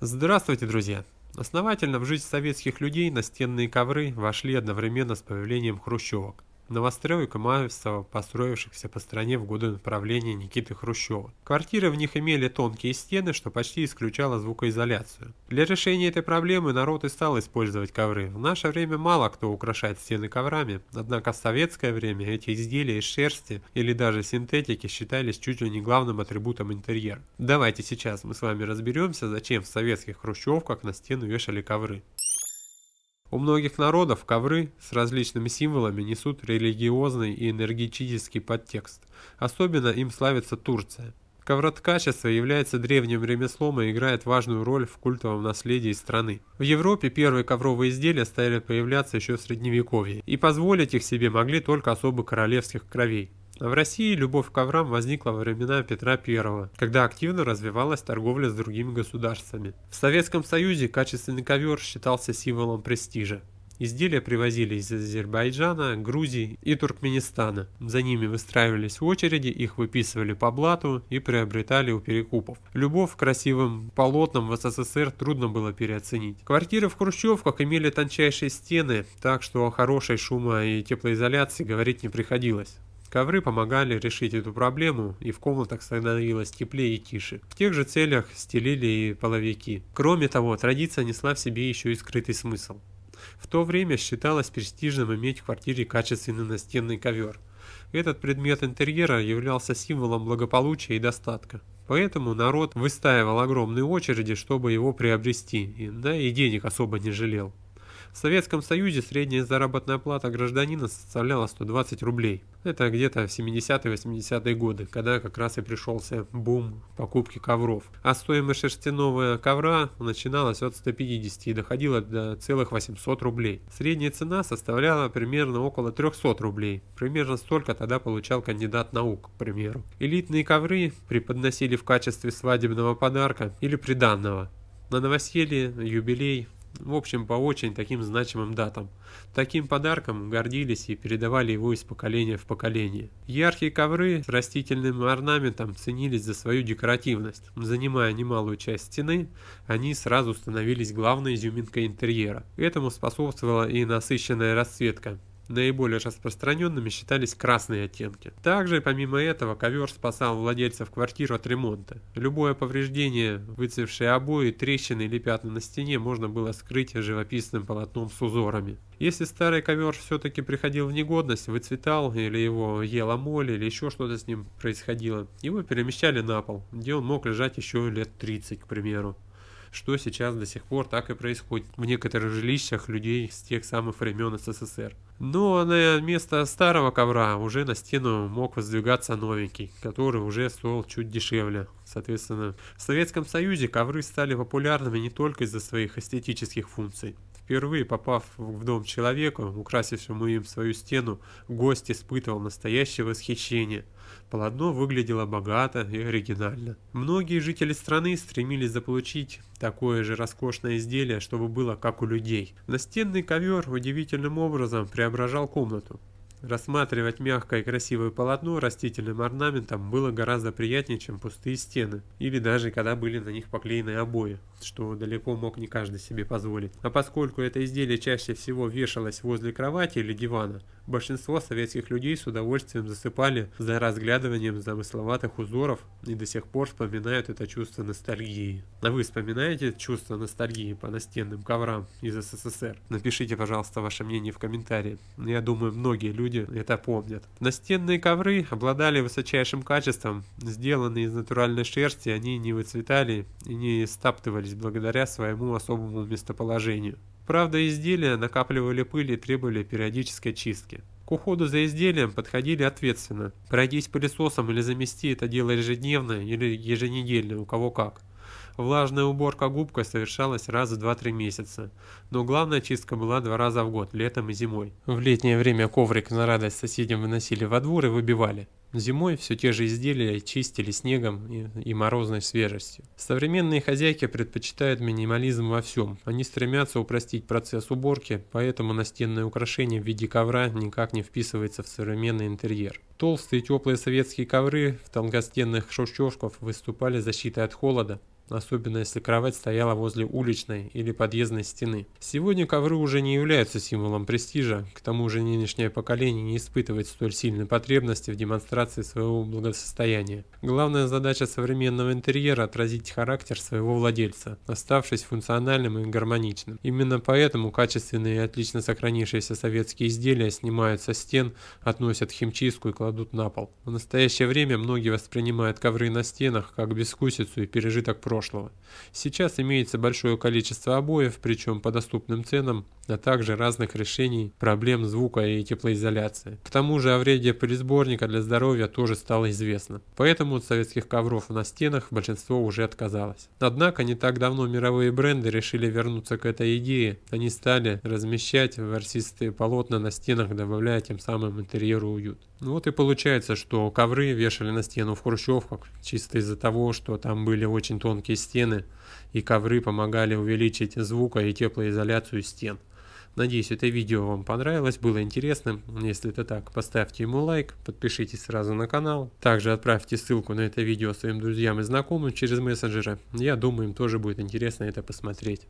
Здравствуйте, друзья! Основательно в жизнь советских людей настенные ковры вошли одновременно с появлением хрущевок. Новостроек и массово построившихся по стране в годы правления Никиты Хрущева. Квартиры в них имели тонкие стены, что почти исключало звукоизоляцию. Для решения этой проблемы народ и стал использовать ковры. В наше время мало кто украшает стены коврами, однако в советское время эти изделия из шерсти или даже синтетики считались чуть ли не главным атрибутом интерьера. Давайте сейчас мы с вами разберемся, зачем в советских хрущевках на стену вешали ковры. У многих народов ковры с различными символами несут религиозный и энергетический подтекст. Особенно им славится Турция. Ковроткачество является древним ремеслом и играет важную роль в культовом наследии страны. В Европе первые ковровые изделия стали появляться еще в Средневековье, и позволить их себе могли только особо королевских кровей. А в России любовь к коврам возникла во времена Петра I, когда активно развивалась торговля с другими государствами. В Советском Союзе качественный ковер считался символом престижа. Изделия привозили из Азербайджана, Грузии и Туркменистана. За ними выстраивались в очереди, их выписывали по блату и приобретали у перекупов. Любовь к красивым полотнам в СССР трудно было переоценить. Квартиры в хрущевках имели тончайшие стены, так что о хорошей шумо- и теплоизоляции говорить не приходилось. Ковры помогали решить эту проблему, и в комнатах становилось теплее и тише. В тех же целях стелили и половики. Кроме того, традиция несла в себе еще и скрытый смысл. В то время считалось престижным иметь в квартире качественный настенный ковер. Этот предмет интерьера являлся символом благополучия и достатка. Поэтому народ выстаивал огромные очереди, чтобы его приобрести, да и денег особо не жалел. В Советском Союзе средняя заработная плата гражданина составляла 120 рублей. Это где-то в 70-80-е годы, когда как раз и пришелся бум покупки ковров. А стоимость шерстяного ковра начиналась от 150 и доходила до целых 800 рублей. Средняя цена составляла примерно около 300 рублей. Примерно столько тогда получал кандидат наук, к примеру. Элитные ковры преподносили в качестве свадебного подарка или приданного. На новоселье, юбилей, в общем, по очень таким значимым датам. Таким подарком гордились и передавали его из поколения в поколение. Яркие ковры с растительным орнаментом ценились за свою декоративность. Занимая немалую часть стены, они сразу становились главной изюминкой интерьера. Этому способствовала и насыщенная расцветка. Наиболее распространенными считались красные оттенки. Также, помимо этого, ковер спасал владельцев квартир от ремонта. Любое повреждение, выцвевшие обои, трещины или пятна на стене можно было скрыть живописным полотном с узорами. Если старый ковер все-таки приходил в негодность, выцветал, или его ела моль, или еще что-то с ним происходило, его перемещали на пол, где он мог лежать еще лет 30, к примеру. Что сейчас до сих пор так и происходит в некоторых жилищах людей с тех самых времен СССР. Но на место старого ковра уже на стену мог воздвигаться новенький, который уже стоил чуть дешевле. Соответственно, в Советском Союзе ковры стали популярными не только из-за своих эстетических функций. Впервые попав в дом человека, украсившему им свою стену, гость испытывал настоящее восхищение. Полотно выглядело богато и оригинально. Многие жители страны стремились заполучить такое же роскошное изделие, чтобы было как у людей. Настенный ковер удивительным образом преображал комнату. Рассматривать мягкое и красивое полотно растительным орнаментом было гораздо приятнее, чем пустые стены, или даже когда были на них поклеены обои, что далеко мог не каждый себе позволить. А поскольку это изделие чаще всего вешалось возле кровати или дивана, большинство советских людей с удовольствием засыпали за разглядыванием замысловатых узоров и до сих пор вспоминают это чувство ностальгии. А вы вспоминаете чувство ностальгии по настенным коврам из СССР? Напишите, пожалуйста, ваше мнение в комментарии. Я думаю, многие люди это помнят. Настенные ковры обладали высочайшим качеством. Сделанные из натуральной шерсти, они не выцветали и не стаптывались благодаря своему особому местоположению. Правда, изделия накапливали пыль и требовали периодической чистки. К уходу за изделием подходили ответственно. Пройдись пылесосом или замести это дело ежедневно или еженедельно, у кого как. Влажная уборка губкой совершалась раз в 2-3 месяца, но главная чистка была 2 раза в год, летом и зимой. В летнее время коврик на радость соседям выносили во двор и выбивали. Зимой все те же изделия чистили снегом и морозной свежестью. Современные хозяйки предпочитают минимализм во всем. Они стремятся упростить процесс уборки, поэтому настенное украшение в виде ковра никак не вписывается в современный интерьер. Толстые теплые советские ковры в тонкостенных хрущевках выступали защитой от холода. особенно если кровать стояла возле уличной или подъездной стены. Сегодня ковры уже не являются символом престижа, к тому же нынешнее поколение не испытывает столь сильной потребности в демонстрации своего благосостояния. Главная задача современного интерьера – отразить характер своего владельца, оставшись функциональным и гармоничным. Именно поэтому качественные и отлично сохранившиеся советские изделия снимают со стен, относят в химчистку и кладут на пол. В настоящее время многие воспринимают ковры на стенах как безвкусицу и пережиток прошлого. Сейчас имеется большое количество обоев, причем по доступным ценам, а также разных решений проблем звука и теплоизоляции. К тому же о вреде пылесборника для здоровья тоже стало известно. Поэтому от советских ковров на стенах большинство уже отказалось. Однако не так давно мировые бренды решили вернуться к этой идее. Они стали размещать ворсистые полотна на стенах, добавляя тем самым интерьеру уют. Вот и получается, что ковры вешали на стену в хрущевках чисто из-за того, что там были очень тонкие стены, и ковры помогали увеличить звук и теплоизоляцию стен. Надеюсь, это видео вам понравилось, было интересным. Если это так, поставьте ему лайк, подпишитесь сразу на канал. Также отправьте ссылку на это видео своим друзьям и знакомым через мессенджеры. Я думаю, им тоже будет интересно это посмотреть.